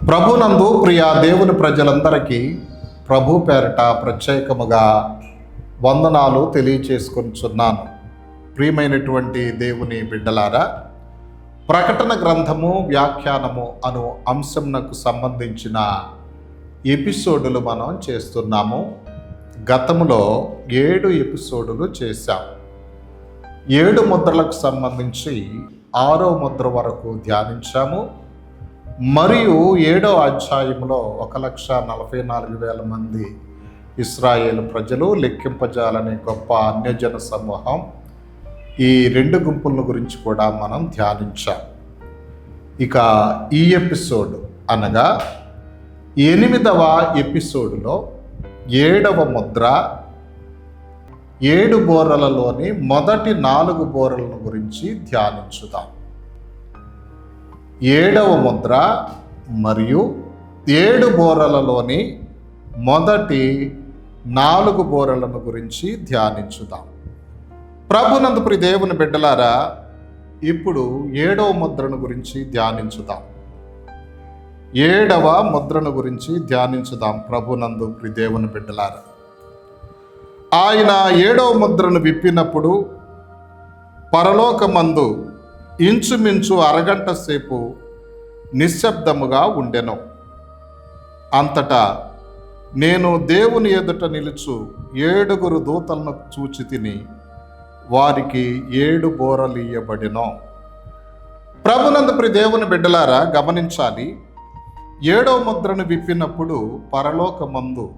ప్రభునందు ప్రియ దేవుని ప్రజలందరికీ ప్రభు పేరిట ప్రత్యేకముగా వందనాలు తెలియచేసుకొనిచున్నాను. ప్రియమైనటువంటి దేవుని బిడ్డలారా, ప్రకటన గ్రంథము వ్యాఖ్యానము అను అంశంనకు సంబంధించిన ఎపిసోడులు మనం చేస్తున్నాము. గతంలో 7 ఎపిసోడులు చేశాం. 7 ముద్రలకు సంబంధించి 6వ ముద్ర వరకు ధ్యానించాము. మరియు 7వ అధ్యాయంలో 1,44,000 మంది ఇశ్రాయేలు ప్రజలు, లెక్కింపజాలని గొప్ప అన్యజన సమూహం, ఈ 2 గుంపుల గురించి కూడా మనం ధ్యానించాం. ఇక ఈ ఎపిసోడ్ అనగా 8వ ఎపిసోడులో 7వ ముద్ర, 7 బోరలలోని మొదటి 4 బోరలను గురించి ధ్యానించుదాం. 7వ ముద్ర మరియు 7 బోరలలోని మొదటి 4 బోరలను గురించి ధ్యానించుదాం. ప్రభునందు ప్రియ దేవుని బిడ్డలారా, ఇప్పుడు 7వ ముద్రను గురించి ధ్యానించుదాం. 7వ ముద్రను గురించి ధ్యానించుదాం. ప్రభునందు ప్రియ దేవుని బిడ్డలారా, ఆయన 7వ ముద్రను విప్పినప్పుడు పరలోకమందు ఇంచుమించు అరగంట సేపు నిశ్శబ్దముగా ఉండెను. అంతటా నేను దేవుని ఎదుట నిలుచు 7 దూతలను చూచి తిని, వారికి 7 బోరలు ఇయ్యబడెను. ప్రభునందు ప్రియ దేవుని బిడ్డలారా, గమనించాలి. 7వ ముద్రను విప్పినప్పుడు పరలోకమందు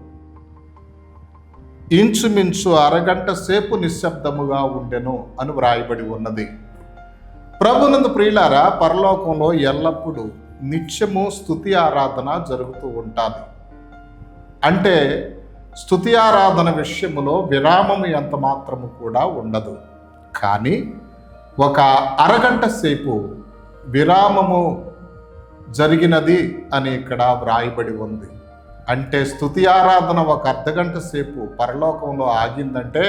ఇంచుమించు అరగంట సేపు నిశ్శబ్దముగా ఉండెను అని వ్రాయబడి ఉన్నది. ప్రభునందు ప్రియులారా, పరలోకంలో ఎల్లప్పుడూ నిత్యము స్తుతి ఆరాధన జరుగుతూ ఉంటుంది. అంటే స్తుతి ఆరాధన విషయములో విరామము ఎంత మాత్రము కూడా ఉండదు. కానీ ఒక అరగంట సేపు విరామము జరిగినది అని ఇక్కడ వ్రాయబడి ఉంది. అంటే స్తుతి ఆరాధన ఒక అర్ధగంట సేపు పరలోకంలో ఆగిందంటే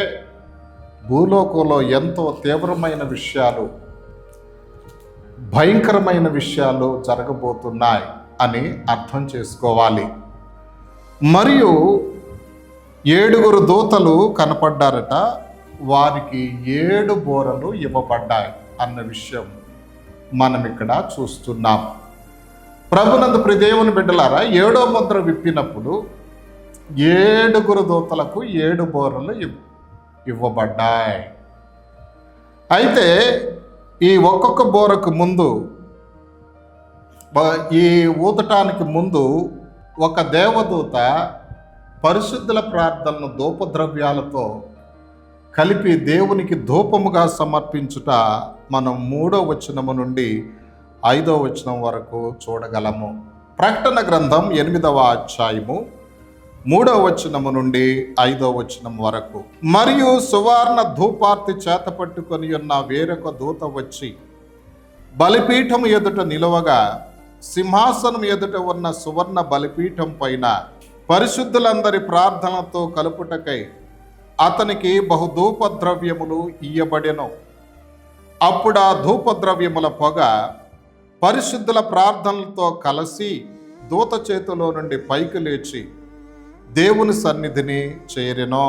భూలోకంలో ఎంతో తీవ్రమైన విషయాలు, భయంకరమైన విషయాలు జరగబోతున్నాయి అని అర్థం చేసుకోవాలి. మరియు 7 దూతలు కనపడ్డారట. వారికి 7 బోరలు ఇవ్వబడ్డాయి అన్న విషయం మనం ఇక్కడ చూస్తున్నాం. ప్రభునందు ప్రియ దేవుని బిడ్డలారా, 7వ ముద్ర విప్పినప్పుడు 7 దూతలకు 7 బోరలు ఇవ్వబడ్డాయి. అయితే ఈ ఒక్కొక్క బోరకు ముందు, ఈ ఊదటానికి ముందు ఒక దేవదూత పరిశుద్ధుల ప్రార్థనను ధూపద్రవ్యాలతో కలిపి దేవునికి ధూపముగా సమర్పించుట మనం 3వ వచనము నుండి 5వ వచనం వరకు చూడగలము. ప్రకటన గ్రంథం 8వ అధ్యాయము 3వ వచనము నుండి 5వ వచనం వరకు. మరియు సువర్ణ ధూపార్తి చేత పట్టుకొని ఉన్న వేరొక దూత వచ్చి బలిపీఠం ఎదుట నిలవగా, సింహాసనం ఎదుట ఉన్న సువర్ణ బలిపీఠం పైన పరిశుద్ధులందరి ప్రార్థనతో కలుపుటకై అతనికి బహుధూపద్రవ్యములు ఇయ్యబడెను. అప్పుడు ఆ ధూపద్రవ్యముల పొగ పరిశుద్ధుల ప్రార్థనలతో కలిసి దూత చేతిలో నుండి పైకి లేచి దేవుని సన్నిధిని చేరెను.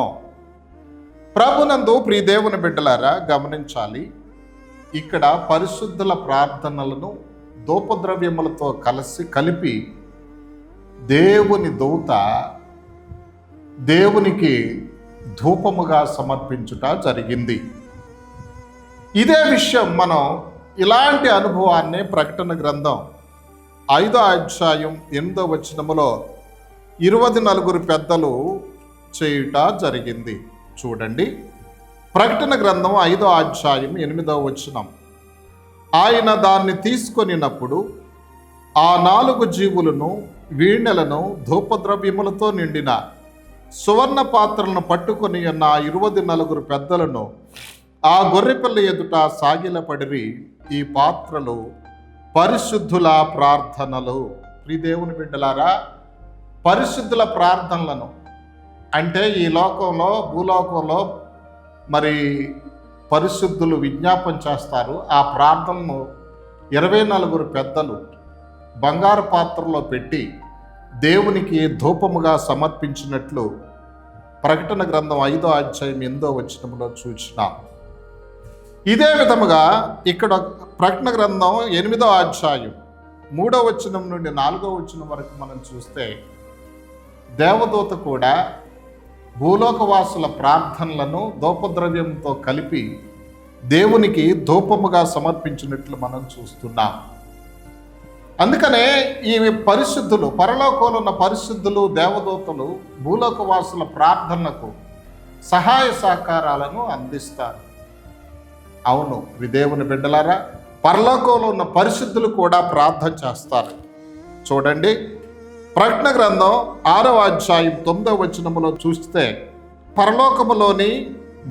ప్రభునందు ప్రియ దేవుని బిడ్డలారా, గమనించాలి. ఇక్కడ పరిశుద్ధుల ప్రార్థనలను ధూపద్రవ్యములతో కలిపి దేవుని దూత దేవునికి ధూపముగా సమర్పించుట జరిగింది. ఇదే విషయం మనం ఇలాంటి అనుభవాన్ని ప్రకటన గ్రంథం 5వ అధ్యాయం 8వ వచనములో 24 పెద్దలు చేయుట జరిగింది. చూడండి, ప్రకటన గ్రంథం 5వ అధ్యాయం 8వ వచనం. ఆయన దాన్ని తీసుకొనినప్పుడు ఆ 4 జీవులను, వీణెలను, ధూపద్రవ్యములతో నిండిన సువర్ణ పాత్రలను పట్టుకొని ఉన్న 24 పెద్దలను ఆ గొర్రెపిల్ల ఎదుట సాగిలపడిరి. ఈ పాత్రలు పరిశుద్ధుల ప్రార్థనలు. ప్రియ దేవుని బిడ్డలారా, పరిశుద్ధుల ప్రార్థనలను అంటే ఈ లోకంలో, భూలోకంలో మరి పరిశుద్ధులు విజ్ఞాపన చేస్తారు. ఆ ప్రార్థనను 24 పెద్దలు బంగారు పాత్రలో పెట్టి దేవునికి ధూపముగా సమర్పించినట్లు ప్రకటన గ్రంథం 5వ అధ్యాయం 8వ వచనంలో చూచినాం. ఇదే విధముగా ఇక్కడ ప్రకటన గ్రంథం 8వ అధ్యాయం 3వ వచనం నుండి 4వ వచనం వరకు మనం చూస్తే దేవదూత కూడా భూలోకవాసుల ప్రార్థనలను ధూపద్రవ్యంతో కలిపి దేవునికి ధూపముగా సమర్పించినట్లు మనం చూస్తున్నాం. అందుకనే ఈ పరిశుద్ధులు, పరలోకంలో ఉన్న పరిశుద్ధులు, దేవదూతలు భూలోకవాసుల ప్రార్థనలకు సహాయ సహకారాలను అందిస్తారు. అవును దేవుని బిడ్డలారా, పరలోకంలో ఉన్న పరిశుద్ధులు కూడా ప్రార్థన చేస్తారు. చూడండి, ప్రకటన గ్రంథం 6వ అధ్యాయం 9వ వచనములో చూస్తే పరలోకములోని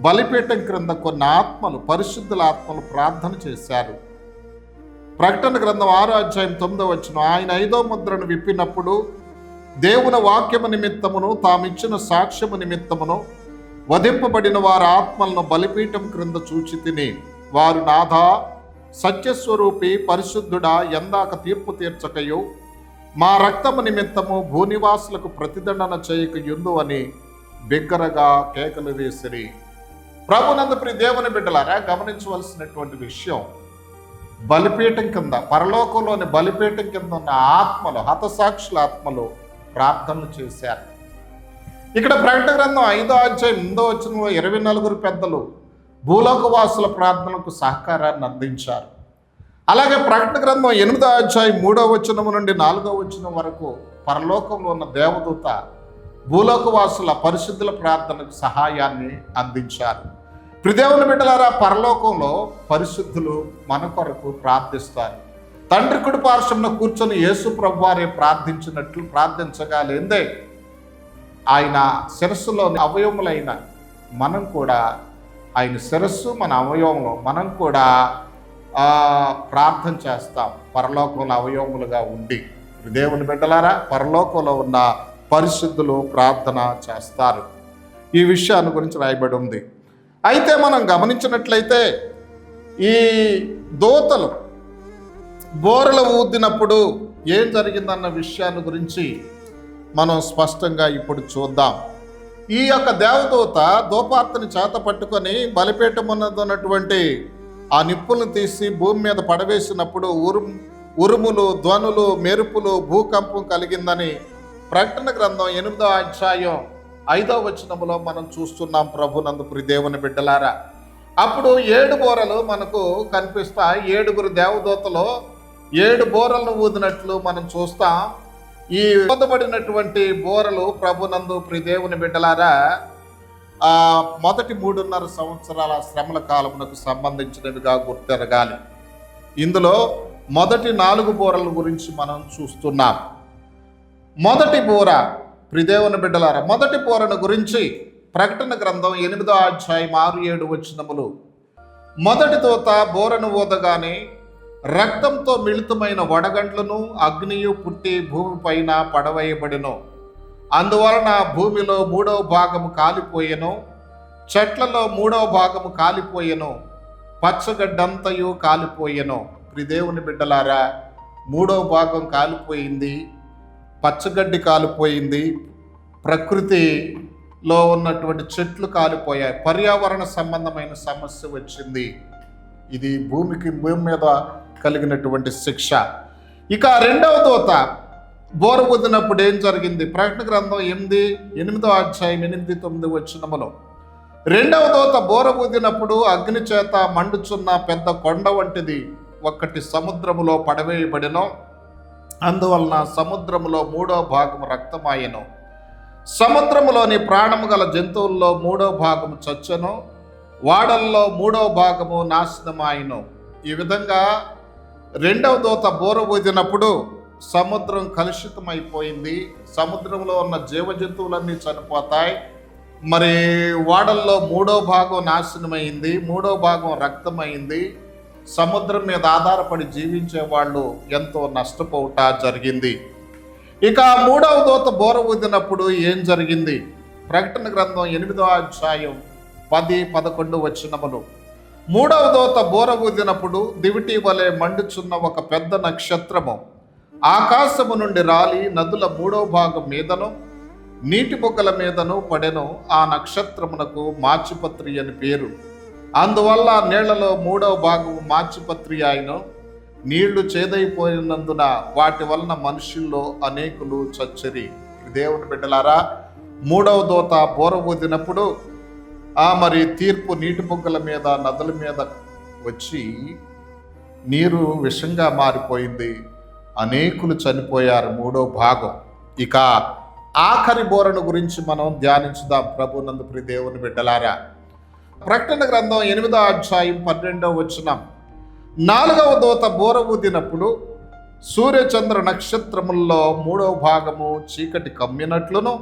బలిపీఠం క్రింద కొన్ని ఆత్మలు, పరిశుద్ధుల ఆత్మలు ప్రార్థన చేశారు. ప్రకటన గ్రంథం 6వ అధ్యాయం 9వ వచనం, ఆయన 5వ ముద్రను విప్పినప్పుడు దేవుని వాక్యము నిమిత్తమును తామిచ్చిన సాక్ష్యము నిమిత్తమును వధింపబడిన వారి ఆత్మలను బలిపీఠం క్రింద చూచి తిని, వారు నాథా సత్యస్వరూపి పరిశుద్ధుడా, ఎందాక తీర్పు తీర్చకయో మా రక్తము నిమిత్తము భూనివాసులకు ప్రతిదండన చేయక యుందు అని బిగ్గరగా కేకలు వేసిరి. ప్రభునందు ప్రియ దేవుని బిడ్డలారా, గమనించవలసినటువంటి విషయం, బలిపీఠం కింద, పరలోకంలోని బలిపీఠం కింద ఉన్న ఆత్మలు, హతసాక్షుల ఆత్మలు ప్రార్థనలు చేశారు. ఇక్కడ ప్రకటన గ్రంథం 5వ అధ్యాయం 8వ వచనంలో 24 పెద్దలు భూలోకవాసుల ప్రార్థనలకు సహకారాన్ని అందించారు. అలాగే ప్రకటన గ్రంథం 8వ అధ్యాయం 3వ వచనం నుండి 4వ వచనం వరకు పరలోకంలో ఉన్న దేవదూత భూలోకవాసుల పరిశుద్ధుల ప్రార్థనకు సహాయాన్ని అందించారు. ప్రియదేవుని బిడ్డలారా, పరలోకంలో పరిశుద్ధులు మన కొరకు ప్రార్థిస్తారు. తండ్రి కుడి పార్శ్వమున కూర్చొని యేసు ప్రభువారే ప్రార్థించినట్లు ప్రార్థించగలేందే ఆయన శిరస్సులోని అవయవములైన మనం కూడా, ఆయన శిరస్సు మన అవయవంలో మనం కూడా ప్రార్థన చేస్తాం, పరలోకంలో అవయవములుగా ఉండి. దేవుని బిడ్డలారా, పరలోకంలో ఉన్న పరిశుద్ధులు ప్రార్థన చేస్తారు. ఈ విషయాన్ని గురించి రాయబడి ఉంది. అయితే మనం గమనించినట్లయితే ఈ దూతలు బోరలు ఊదినప్పుడు ఏం జరిగిందన్న విషయాన్ని గురించి మనం స్పష్టంగా ఇప్పుడు చూద్దాం. ఈ యొక్క దేవదూత ధూపార్తిని చేత పట్టుకొని బలిపీఠం ఉన్నటువంటి ఆ నిప్పులను తీసి భూమి మీద పడవేసినప్పుడు ఉరుములు, ధ్వనులు, మెరుపులు, భూకంపం కలిగిందని ప్రకటన గ్రంథం 8వ అధ్యాయం 5వ వచనములో మనం చూస్తున్నాం. ప్రభునందు ప్రియ దేవుని బిడ్డలారా, అప్పుడు 7 బోరలు మనకు కనిపిస్తాయి. 7 దేవదూతలు 7 బోరలను ఊదినట్లు మనం చూస్తాం. ఈ ఊదబడినటువంటి బోరలు ప్రభునందు ప్రియ దేవుని బిడ్డలారా మొదటి 3.5 సంవత్సరాల శ్రమల కాలమునకు సంబంధించినవిగా గుర్తెరగాలి. ఇందులో మొదటి 4 బోరల గురించి మనం చూస్తున్నాం. మొదటి బోర, ప్రియదేవుని బిడ్డలారా, మొదటి బోరను గురించి ప్రకటన గ్రంథం 8వ అధ్యాయం 6-7 వచనములు, మొదటి దూత బోరను ఊదగానే రక్తంతో మిళితమైన వడగండ్లను అగ్నియు పుట్టి భూమి పైన పడవేయబడెను. అందువలన భూమిలో 3వ భాగము కాలిపోయెను, చెట్లలో 3వ భాగము కాలిపోయెను, పచ్చగడ్డంతయు కాలిపోయెను. ప్రియదేవుని బిడ్డలారా, 3వ భాగం కాలిపోయింది, పచ్చగడ్డి కాలిపోయింది, ప్రకృతిలో ఉన్నటువంటి చెట్లు కాలిపోయాయి, పర్యావరణ సంబంధమైన సమస్య వచ్చింది. ఇది భూమి మీద కలిగినటువంటి శిక్ష. ఇక రెండవ దూత బోర ఊదినప్పుడు ఏం జరిగింది? ప్రకటన గ్రంథం 8వ అధ్యాయం 8-9 వచనములో, రెండవ దూత బోర ఊదినప్పుడు అగ్ని చేత మండుచున్న పెద్ద కొండ వంటిది ఒకటి సముద్రములో పడవేయబడెను. అందువలన సముద్రములో 3వ భాగము రక్తమాయెను, సముద్రములోని ప్రాణము గల జంతువుల్లో 3వ భాగము చచ్చెను, వాడల్లో 3వ భాగము నాశనమాయెను. ఈ విధంగా రెండవ దూత బోర ఊదినప్పుడు సముద్రం కలుషితమైపోయింది, సముద్రంలో ఉన్న జీవ జంతువులన్నీ చనిపోతాయి. మరి వాడల్లో 3వ భాగం నాశనమైంది, 3వ భాగం రక్తమైంది. సముద్రం మీద ఆధారపడి జీవించే వాళ్ళు ఎంతో నష్టపోవట జరిగింది. ఇక 3వ దూత బోర ఊదినప్పుడు ఏం జరిగింది? ప్రకటన గ్రంథం 8వ అధ్యాయం 10-11 వచనములు, 3వ దూత బోర ఊదినప్పుడు దివిటి వలె మండుచున్న ఒక పెద్ద నక్షత్రము ఆకాశము నుండి రాలి నదుల 3వ భాగం మీదను నీటి బొగ్గల మీదను పడెను. ఆ నక్షత్రమునకు మాచిపత్రి అని పేరు. అందువల్ల నీళ్లలో 3వ భాగము మాచిపత్రి ఆయను. నీళ్లు చేదైపోయినందున వాటి వలన మనుషుల్లో అనేకులు చచ్చరి. దేవుని బిడ్డలారా, 3వ దూత బోర ఊదినప్పుడు మరి తీర్పు నీటి బొగ్గల మీద నదుల మీద వచ్చి నీరు విషంగా మారిపోయింది. అనేకులు చనిపోయారు. 3వ భాగం. ఇక ఆఖరి బోరను గురించి మనం ధ్యానించుదాం. ప్రభునందు ప్రియ దేవుని బిడ్డలారా, ప్రకటన గ్రంథం 8వ అధ్యాయం 12వ వచనం. 4వ దూత బోర ఊదినప్పుడు సూర్యచంద్ర నక్షత్రముల్లో 3వ భాగము చీకటి కమ్మినట్లును,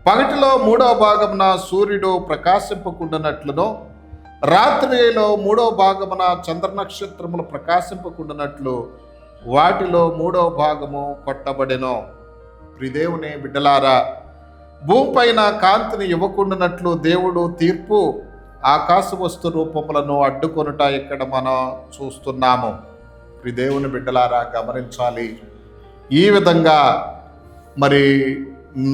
పగటిలో 3వ భాగమున సూర్యుడు ప్రకాశింపకుండానట్లును, రాత్రిలో 3వ భాగమున చంద్ర నక్షత్రములు ప్రకాశింపకుండానట్లు వాటిలో 3వ భాగము కొట్టబడెను. ప్రిదేవుని బిడ్డలారా, భూమిపైన కాంతిని ఇవ్వకుండానట్లు దేవుడు తీర్పు ఆకాశ వస్తు రూపములను అడ్డుకొనుట ఇక్కడ మనం చూస్తున్నాము. ప్రిదేవుని బిడ్డలారా, గమనించాలి. ఈ విధంగా మరి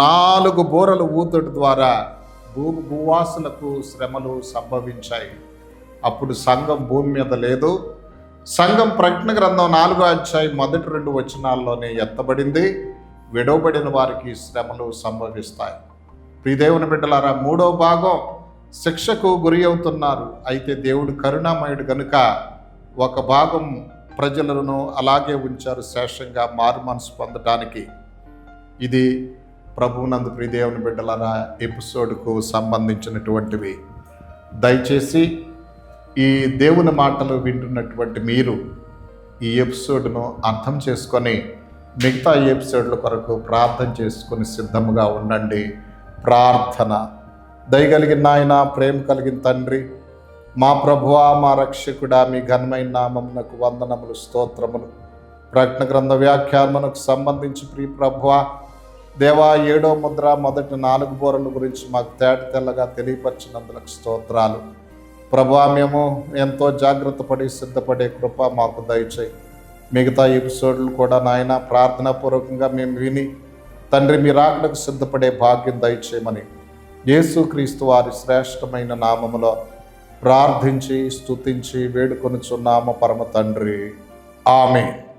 4 బోరలు ఊదుట ద్వారా భూవాసులకు శ్రమలు సంభవించాయి. అప్పుడు సంఘం భూమి మీద లేదు. సంఘం ప్రకటన గ్రంథం 4వ అధ్యాయం మొదటి 2 వచనాల్లోనే ఎత్తబడింది. విడవబడిన వారికి శ్రమలు సంభవిస్తాయి. ప్రియదేవుని బిడ్డలారా, 3వ భాగం శిక్షకు గురి అవుతున్నారు. అయితే దేవుడు కరుణామయుడు గనుక ఒక భాగం ప్రజలను అలాగే ఉంచారు శేషంగా మారు మనసు పొందడానికి. ఇది ప్రభువునందు ప్రియదేవుని బిడ్డలారా ఎపిసోడ్కు సంబంధించినటువంటివి. దయచేసి ఈ దేవుని మాటలు వింటున్నటువంటి మీరు ఈ ఎపిసోడ్ను అర్థం చేసుకొని మిగతా ఎపిసోడ్ల కొరకు ప్రార్థన చేసుకొని సిద్ధముగా ఉండండి. ప్రార్థన. దయగలిగిన నాయన, ప్రేమ కలిగిన తండ్రి, మా ప్రభువా, మా రక్షకుడా, మీ ఘనమైన నామమునకు వందనములు, స్తోత్రములు. ప్రకటన గ్రంథ వ్యాఖ్యానమునకు సంబంధించి ప్రియ ప్రభువా, దేవా, 7వ ముద్ర మొదటి 4 బోరల గురించి మాకు తెల్లగా తెలియపరిచినందులకు స్తోత్రాలు. ప్రభువా, మేము ఎంతో జాగ్రత్త పడి సిద్ధపడే కృప మాకు దయచేయి. మిగతా ఎపిసోడ్లు కూడా నాయన ప్రార్థనాపూర్వకంగా మేము విని తండ్రి మీ రాకడకు సిద్ధపడే భాగ్యం దయచేయమని యేసుక్రీస్తు వారి శ్రేష్టమైన నామములో ప్రార్థించి స్తుతించి వేడుకొనుచున్నాము పరమ తండ్రి. ఆమేన్.